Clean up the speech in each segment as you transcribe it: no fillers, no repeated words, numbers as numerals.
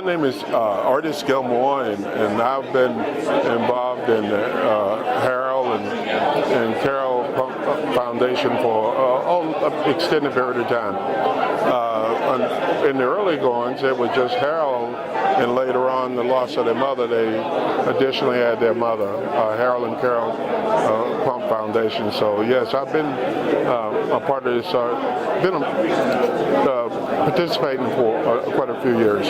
My name is Artis Gilmore, and I've been involved in the Harold&Carol Pump Foundation for an extended period of time. In the early goings, it was just Harold, and later on, the loss of their mother, they additionally had their mother, Harold&Carol Pump Foundation. So yes, I've been a part of this, participating for quite a few years.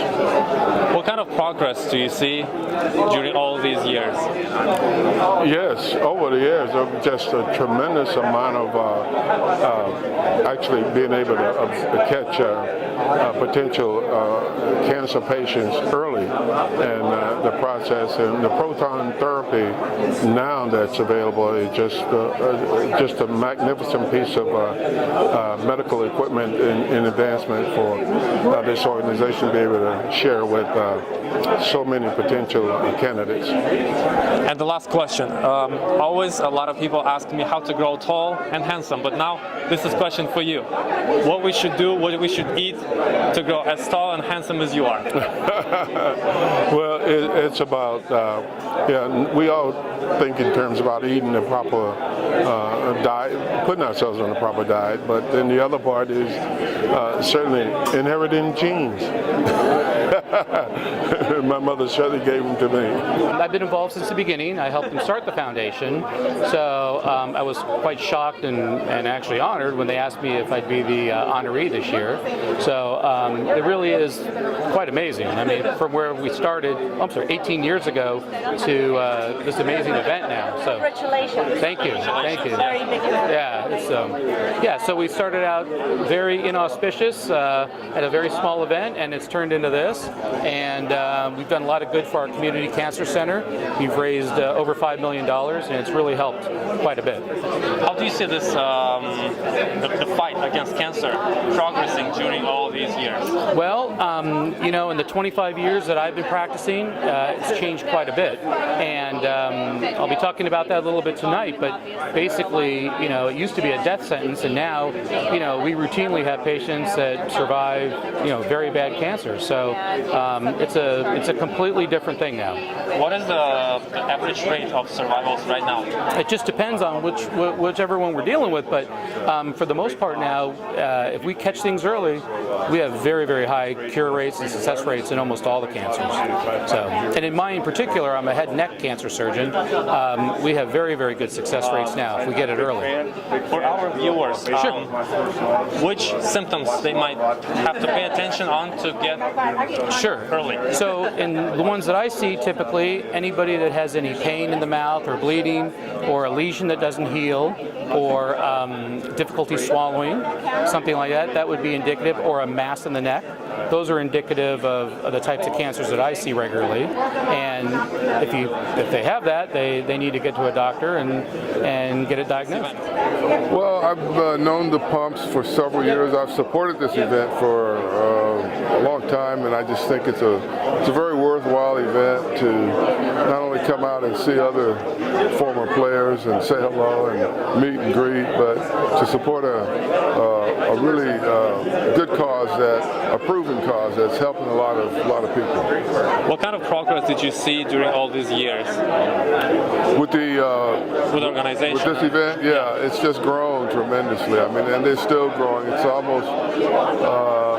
What kind of progress do you see during all these years? Yes, over the years, just a tremendous amount of actually being able to catch potential cancer patients early, and the process and the proton therapy now that's available is just a magnificent piece of medical equipment in advancement for this organization to be able to share with so many potential candidates. And the last question. Always a lot of people ask me how to grow tall and handsome, but now this is a question for you. What we should do, what we should eat to grow as tall and handsome as you are? Well, it's about, we all think in terms about eating the proper diet, putting ourselves on the proper diet, but then the other part is certainly inheriting genes. My mother certainly gave them to me. I've been involved since the beginning. I helped them start the foundation, so I was quite shocked and actually honored when they asked me if I'd be the honoree this year. So it really is quite amazing. I mean, from where we started, 18 years ago to this amazing event now. So congratulations. Thank you. Thank you. Very big event. Yeah, so we started out very inauspicious at a very small event, and it's turned into this. And we've done a lot of good for our community cancer center. We've raised over $5 million, and it's really helped quite a bit. How do you see this, the fight against cancer progressing during all these years? Well, in the 25 years that I've been practicing, it's changed quite a bit. And I'll be talking about that a little bit tonight, but basically, it used to be a death sentence, and now, we routinely have patients that survive, very bad cancer. So it's a completely different thing now. What is the average rate of survivals right now? It just depends on whichever one we're dealing with, but for the most part now, if we catch things early, we have very, very high cure rates and success rates in almost all the cancers. So, and in mine in particular, I'm a head and neck cancer surgeon. We have very, very good success rates now if we get it early. For our viewers, which symptoms they might have to pay attention on to get early? So in the ones that I see, typically anybody that has any pain in the mouth or bleeding or a lesion that doesn't heal or difficulty swallowing, something like that, that would be indicative, or a mass in the neck. Those are indicative of the types of cancers that I see regularly. And if they have that, they need to get to a doctor and get it diagnosed. Well, I've known the pumps for several years. I've supported this event for a long time, and I just think it's a very worthwhile event to not only come out and see other former players and say hello and meet and greet, but to support a really good cause, a proven cause that's helping a lot of people. What kind of progress did you see during all these years with the organization? With this event? Yeah, it's just grown tremendously. I mean, and they're still growing. It's almost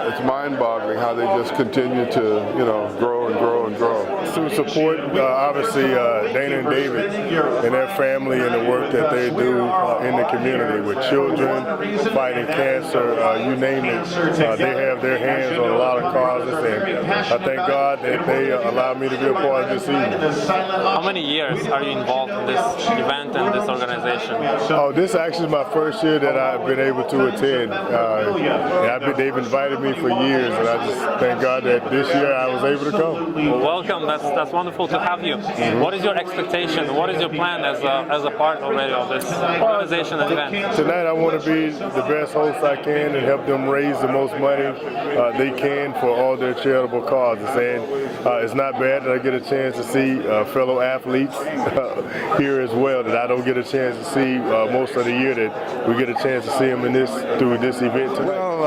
it's mind-boggling how they just continue to grow and grow and grow. To support obviously Dana and David and their family and the work that they do in the community with children fighting cancer, you name it. They have their hands on a lot of causes, and I thank God that they allowed me to be a part of this evening. How many years are you involved in this event and this organization? Oh, this actually is my first year that I've been able to attend. They've invited me for years, and I just thank God that this year I was able to come. Well, welcome. That's wonderful to have you. What is your expectation? What is your plan as a part already of this organization and event? Tonight I want to be the best host I can and help them raise the most money they can for all their charitable causes. And it's not bad that I get a chance to see fellow athletes here as well that I don't get a chance to see most of the year, that we get a chance to see them through this event tonight. Well,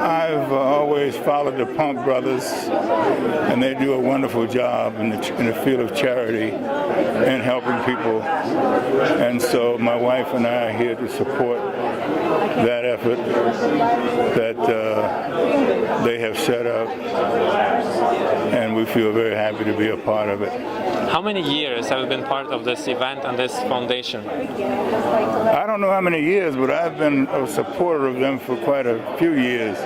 I've always followed the Pump brothers, and they do a wonderful job in the field of charity and helping people. And so my wife and I are here to support that effort that they have set up, and we feel very happy to be a part of it. How many years have you been part of this event and this foundation? I don't know how many years, but I've been a supporter of them for quite a few years,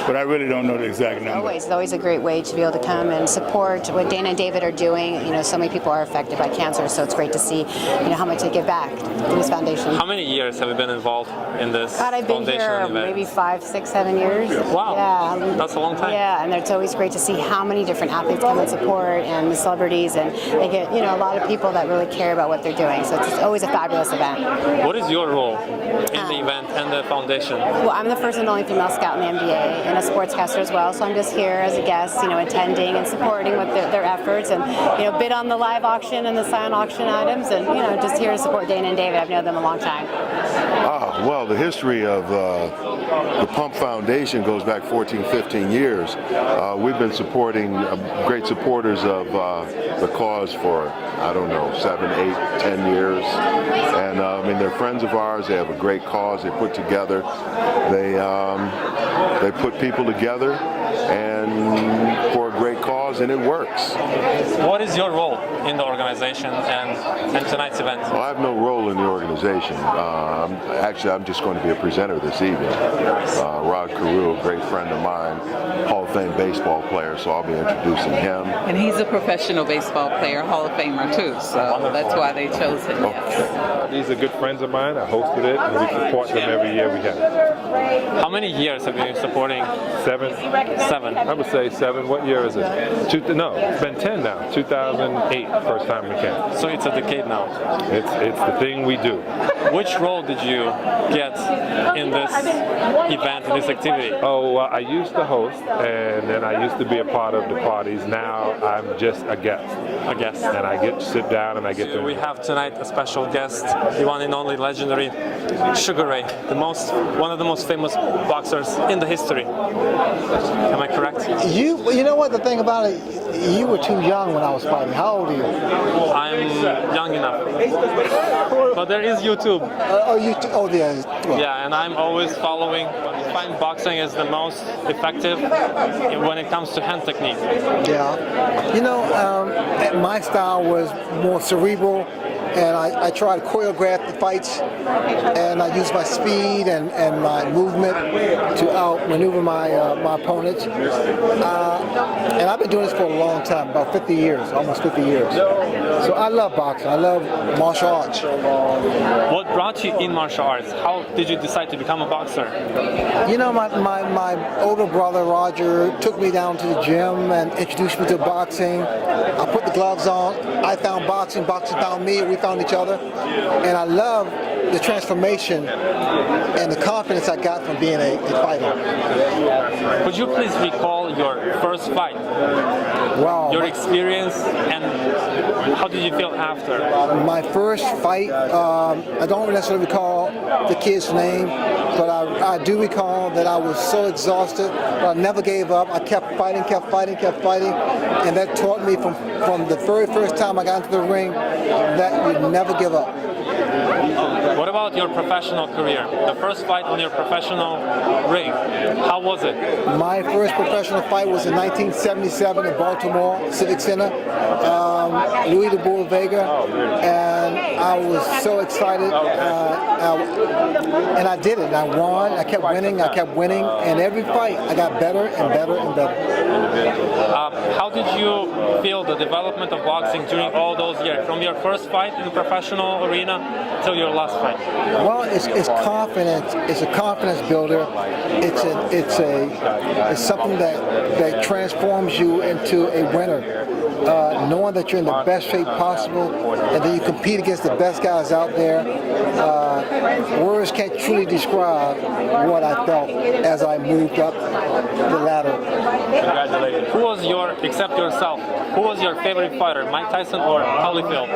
but I really don't know the exact number. It's always a great way to be able to come and support what Dana and David are doing. You know, so many people are affected by cancer, so it's great to see, you know, how much they give back to this foundation. How many years have you been involved in this God, I've been foundation here event? maybe 5, 6, 7 years. Wow, yeah, that's a long time. Yeah, and it's always great to see how many different athletes come and support, and the celebrities, and they get, you know, a lot of people that really care about what they're doing. So it's always a fabulous event. What is your role in the event and the foundation? Well, I'm the first and only female scout in the NBA and a sportscaster as well. So I'm just here as a guest, you know, attending and supporting with their efforts, and you know, bid on the live auction and the silent auction items, and you know, just here to support Dana and David. I've known them a long time. Well, the history of the Pump Foundation goes back 14, 15 years. We've been supporting, great supporters of the cause for, I don't know, 7, 8, 10 years. And I mean, they're friends of ours. They have a great cause they put together. They put people together and for a great cause, and it works. What is your role in the organization and tonight's event? Well, I have no role in the organization. Actually, I'm just going to be a presenter this evening. Harold Carole, a great friend of mine, Hall of Fame baseball player, so I'll be introducing him. And he's a professional baseball player, Hall of Famer too, so that's why they chose him. Yes. These are good friends of mine. I hosted it, and we support them every year we have it. How many years have you been supporting? 7. 7. I would say 7. What year is it? No, it's been 10 now. 2008, first time we came. So it's a decade now. It's the thing we do. Which role did you get in this event, in this activity? Oh, I used to host, and then I used to be a part of the parties. Now I'm just a guest. A guest. And I get to sit down and I get to... We have tonight a special guest, the one and only legendary Sugar Ray, one of the most famous boxers in the history. Am I correct? You know what the thing about it, you were too young when I was fighting. How old are you? I'm young enough. But there is YouTube. Yeah, and I'm always following. I find boxing is the most effective when it comes to hand technique. Yeah. You know, my style was more cerebral, and I try to choreograph the fights, and I use my speed and my movement to outmaneuver my opponents. And I've been doing this for a long time, about 50 years, almost 50 years. So I love boxing. I love martial arts. What brought you in martial arts? How did you decide to become a boxer? You know, my older brother, Roger, took me down to the gym and introduced me to boxing. I put the gloves on. I found boxing. Boxing found me. We found each other. And I love the transformation and the confidence I got from being a fighter. Could you please recall your first fight? Wow. Your experience, and how did you feel after? My first fight, I don't necessarily recall the kid's name, but I do recall that I was so exhausted, but I never gave up. I kept fighting, and that taught me from the very first time I got into the ring that you never give up. What about your professional career? The first fight on your professional ring, how was it? My first professional fight was in 1977 in Baltimore Civic Center, Louis de Boer Vega, and I was so excited, and I did it. I won. I kept winning, and every fight I got better and better and better. How did you feel the development of boxing during all those years, from your first fight in the professional arena till your last fight? Well, it's confidence. It's a confidence builder. It's something that transforms you into a winner. Knowing that you're in the best shape possible, and then you compete against the best guys out there, words can't truly describe what I felt as I moved up the ladder. Congratulations. Who was except yourself, who was your favorite fighter, Mike Tyson or Holyfield?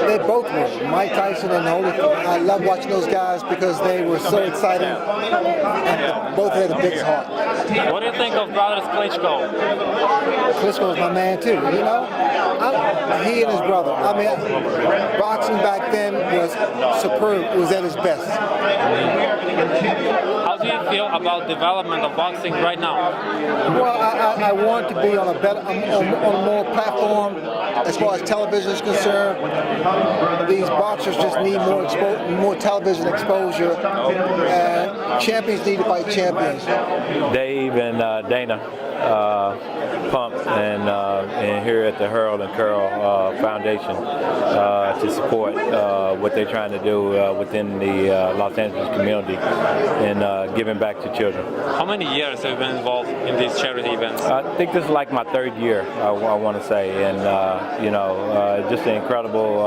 They both were, Mike Tyson and Holyfield. I love watching those guys because they were so exciting, and both had the biggest heart. What do you think of brothers Klitschko? Klitschko was my man too, you know? He and his brother. I mean, boxing back then was superb. It was at its best. How do you feel about development of boxing right now? Well, I want to be on a better, on more platform as far as television is concerned. These boxers just need more television exposure, and champions need to fight champions. Dave and Dana Pump and here at the Harold and Carole Foundation to support what they're trying to do within the Los Angeles community and giving back to children. How many years have you been involved in these charity events? I think this is like my third year, I want to say, and just an incredible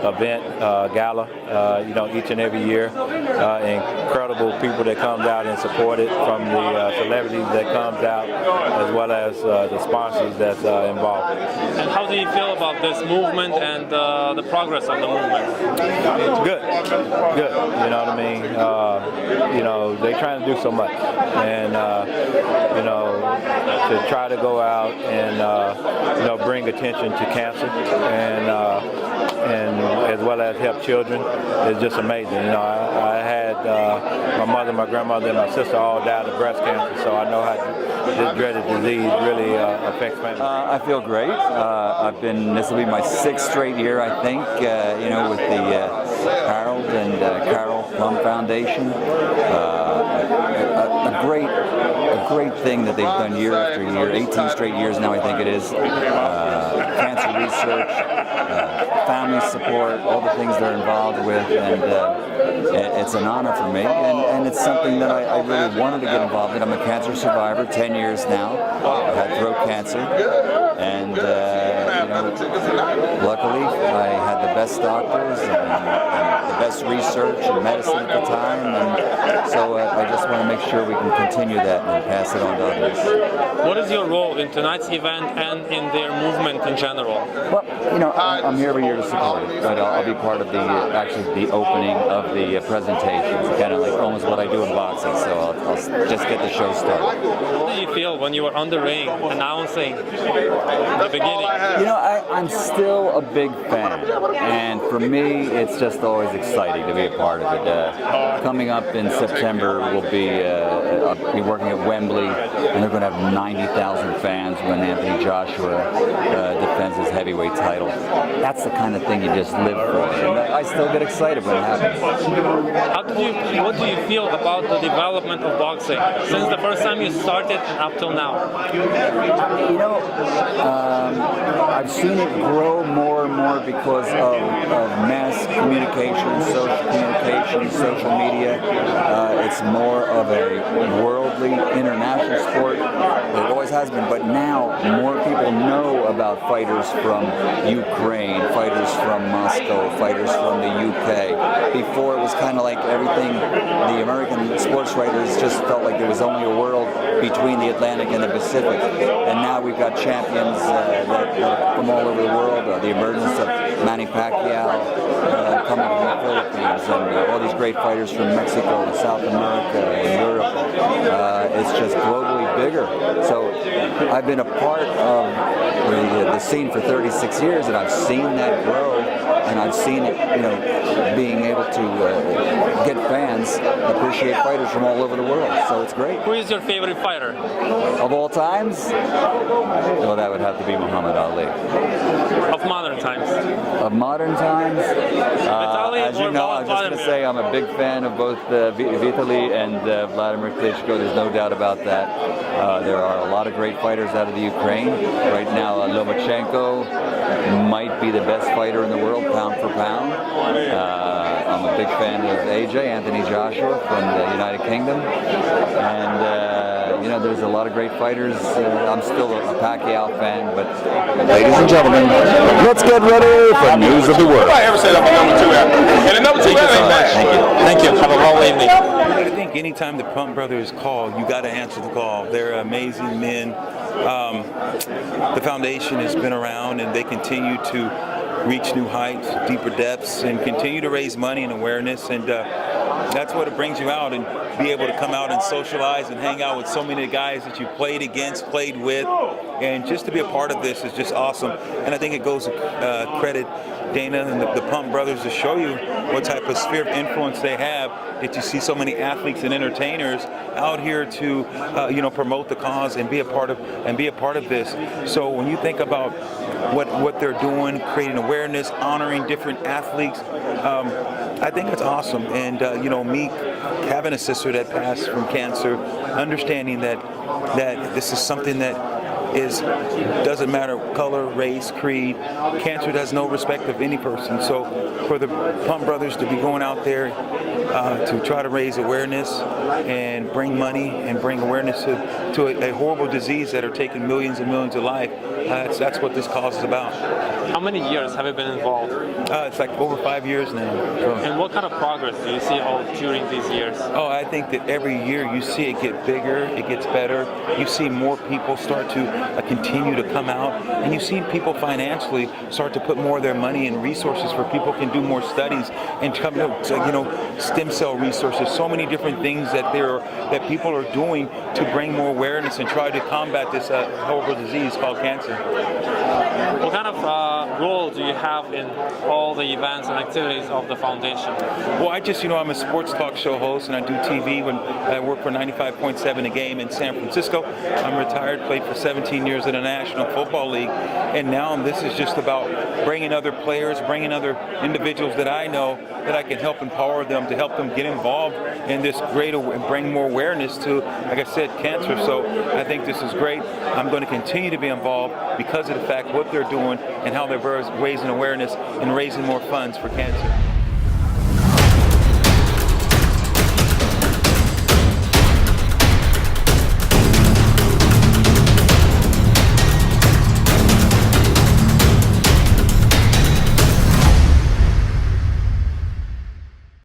event, gala, each and every year. Incredible people that comes out and support it, from the celebrities that comes out, as well as the sponsors that's involved. And how do you feel about this movement and the progress of the movement? Good. You know what I mean? They're trying to do so much, and to try to go out and bring attention to cancer and as well as help children is just amazing. I had my mother, my grandmother, and my sister all died of breast cancer, so I know how this dreaded disease really affects families. I feel great. This will be my 6th straight year, I think, with the Harold and Carole Pump Foundation. A great thing that they've done year after year, 18 straight years now, I think it is. Cancer research, family support, all the things they're involved with, and it's an honor for me, and it's something that I really wanted to get involved in. I'm a cancer survivor, 10 years now. I had throat cancer, and luckily I had the best doctors and the best research and medicine at the time, and so I just want to make sure we can continue that and pass it on to others. What is your role in tonight's event and in their movement in general? Well, I'm here every year to support it, but I'll be part of the opening of the presentations, kind of like almost what I do in boxing, so I'll just get the show started. How do you feel when you were on the ring announcing the beginning? I'm still a big fan, and for me, it's just always exciting to be a part of it. Coming up in September, I'll be working at Wembley, and they're going to have 90,000 fans when Anthony Joshua defends his heavyweight title. That's the kind of thing you just live for, and I still get excited when it happens. What do you feel about the development of boxing since the first time you started and up till now? I've seen it grow more and more because of mass communication, social media. It's more of a worldly, international sport. It always has been, but now more people know about fighters from Ukraine, fighters from Moscow, fighters from the UK. Before it was kind of like everything, the American sports writers just felt like there was only a world between the Atlantic and the Pacific. And now we've got champions from all over the world. The emergence of Manny Pacquiao coming from the Philippines, and all these great fighters from Mexico and South America and Europe. It's just globally bigger. So I've been a part of the scene for 36 years, and I've seen that grow, and I've seen it, being able to get fans appreciate fighters from all over the world. So it's great. Who is your favorite fighter? Of all times? Well, that would have to be Muhammad Ali. Of modern times? Of modern times? As you know, I'm just going to say I'm a big fan of both Vitaly and Vladimir Klitschko. There's no doubt about that. There are a lot of great fighters out of the Ukraine. Right now, Lomachenko might be the best fighter in the world, pound for pound. I'm a big fan of AJ, Anthony Joshua from the United Kingdom. And, there's a lot of great fighters. I'm still a Pacquiao fan, but ladies and gentlemen, let's get ready for News of the World. Nobody ever said I'm a number 2 athlete. And a number 2 athlete. Thank you. Have a lovely evening. I think anytime the Pump brothers call, you got to answer the call. They're amazing men. The foundation has been around, and they continue to reach new heights, deeper depths, and continue to raise money and awareness. And that's what it brings you out, and be able to come out and socialize and hang out with so many guys that you played against, played with, and just to be a part of this is just awesome. And I think it goes to credit Dana and the Pump brothers to show you what type of sphere of influence they have, that you see so many athletes and entertainers out here to promote the cause and be a part of this. So when you think about what they're doing, creating awareness, honoring different athletes, I think it's awesome. And me having a sister that passed from cancer, understanding that this is something that doesn't matter color, race, creed. Cancer has no respect of any person. So for the Pump brothers to be going out there to try to raise awareness and bring money and bring awareness to a horrible disease that are taking millions and millions of lives, that's what this cause is about. How many years have you been involved? It's like over 5 years now. So. And what kind of progress do you see all during these years? Oh, I think that every year you see it get bigger, it gets better. You see more people start to continue to come out, and you see people financially start to put more of their money and resources where people can do more studies and come to, stem cell resources, so many different things that people are doing to bring more awareness and try to combat this horrible disease called cancer. What kind of role do you have in all the events and activities of the foundation? Well, I'm a sports talk show host, and I do TV when I work for 95.7 a game in San Francisco. I'm retired, played for 17 years in the National Football League, and now this is just about bringing other players, bringing other individuals that I know that I can help empower them, to help them get involved in this and bring more awareness to, like I said, cancer. So I think this is great. I'm going to continue to be involved because of the fact what they're doing and how they're raising awareness and raising more funds for cancer.